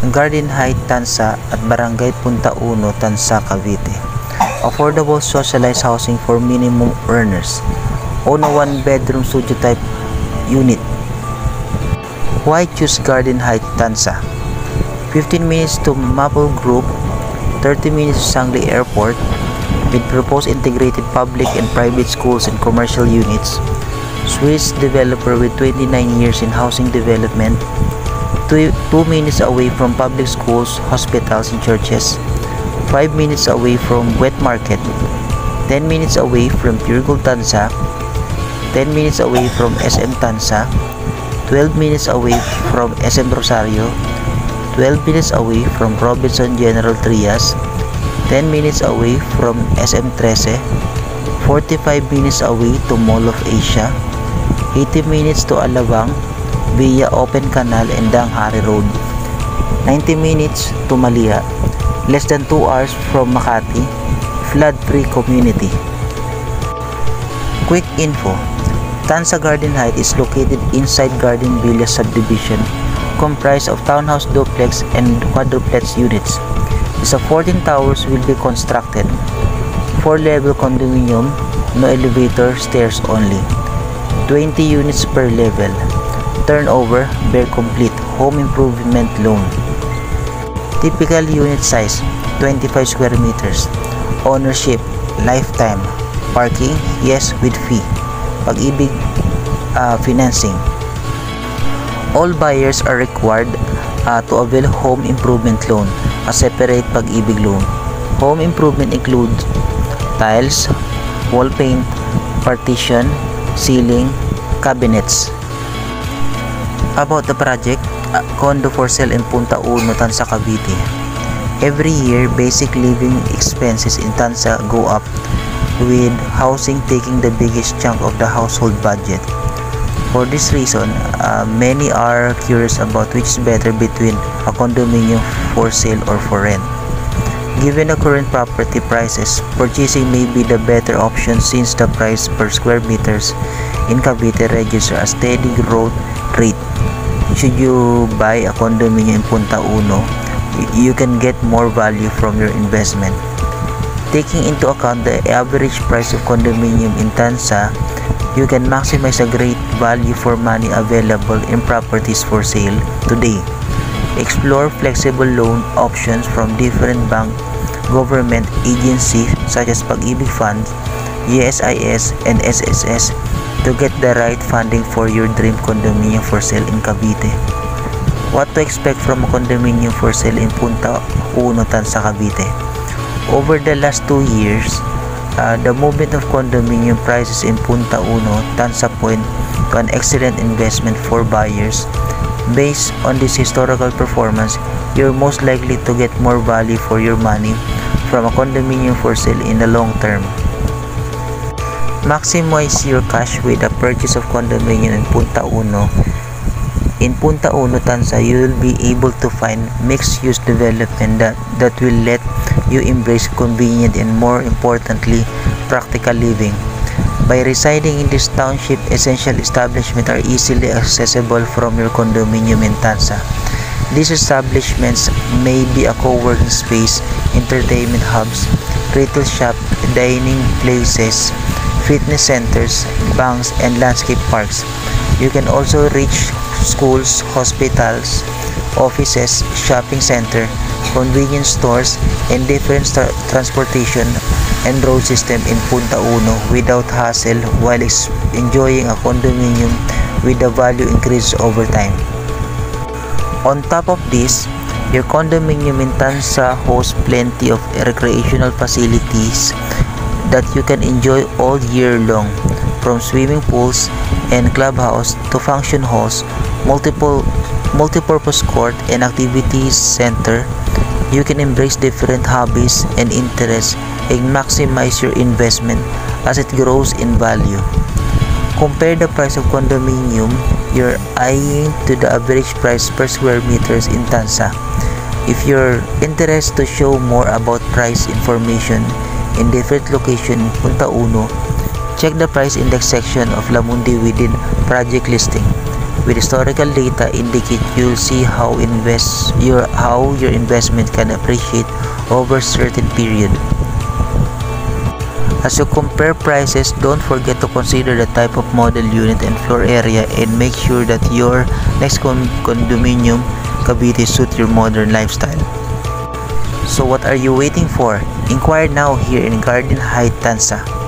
Garden Height, Tansa at Barangay Punta Uno, Tansa, Cavite. Affordable socialized housing for minimum earners. Own a 1-bedroom studio type unit. Why choose Garden Height, Tansa? 15 minutes to Maple Grove, 30 minutes to Sangli Airport, with proposed integrated public and private schools and commercial units. Swiss developer with 29 years in housing development. 2 minutes away from public schools, hospitals, and churches. 5 minutes away from Wet Market. 10 minutes away from Pure Gold Tansa. 10 minutes away from SM Tansa. 12 minutes away from SM Rosario. 12 minutes away from Robinson General Trias. 10 minutes away from SM Trece. 45 minutes away to Mall of Asia. 80 minutes to Alabang via Open Canal and Danghari Road. 90 minutes to Malia. Less than 2 hours from Makati. Flood-free community. Quick info. Tansa Garden Height is located inside Garden Villa subdivision, comprised of townhouse duplex and quadruplex units. Isa 14 towers will be constructed. 4-level condominium, no elevator, stairs only. 20 units per level. Turnover, bare complete, home improvement loan. Typical unit size, 25 square meters. Ownership, lifetime. Parking, yes with fee. Pag-ibig financing. All buyers are required to avail home improvement loan, a separate Pag-ibig loan. Home improvement includes tiles, wall paint, partition, ceiling, cabinets. About the project, condo for sale in Punta Uno, Tansa, Cavite. Every year, basic living expenses in Tansa go up, with housing taking the biggest chunk of the household budget. For this reason, many are curious about which is better between a condominium for sale or for rent. Given the current property prices, purchasing may be the better option since the price per square meters in Cavite registers a steady growth rate. Should you buy a condominium in Punta Uno, you can get more value from your investment. Taking into account the average price of condominium in Tansa, you can maximize a great value for money available in properties for sale today. Explore flexible loan options from different bank, government agencies such as Pag-ibig Fund, USIS, and SSS to get the right funding for your dream condominium for sale in Cavite. What to expect from a condominium for sale in Punta Uno, Tansa, Cavite? Over the last 2 years, the movement of condominium prices in Punta Uno, Tansa point to an excellent investment for buyers. Based on this historical performance, you're most likely to get more value for your money from a condominium for sale in the long term. Maximize your cash with the purchase of condominium in Punta Uno. In Punta Uno, Tansa, you will be able to find mixed-use development that will let you embrace convenient and, more importantly, practical living. By residing in this township, essential establishments are easily accessible from your condominium in Tansa. These establishments may be a co-working space, entertainment hubs, retail shop, dining places, fitness centers, banks, and landscape parks. You can also reach schools, hospitals, offices, shopping center, convenience stores, and different transportation and road system in Punta Uno without hassle while enjoying a condominium with the value increase over time. On top of this, your condominium in Tansa hosts plenty of recreational facilities that you can enjoy all year long, from swimming pools and clubhouse to function halls, multi-purpose court and activities center. You can embrace different hobbies and interests and maximize your investment as it grows in value. Compare the price of condominium you're eyeing to the average price per square meters in Tansa. If you're interested to show more about price information in different locations in Punta Uno, check the price index section of Lamundi within project listing. with historical data indicate, you'll see how your investment can appreciate over certain period. As you compare prices, don't forget to consider the type of model, unit, and floor area, and make sure that your next condominium Cavite suit your modern lifestyle. So what are you waiting for? Inquire now here in Garden Heights, Tansa.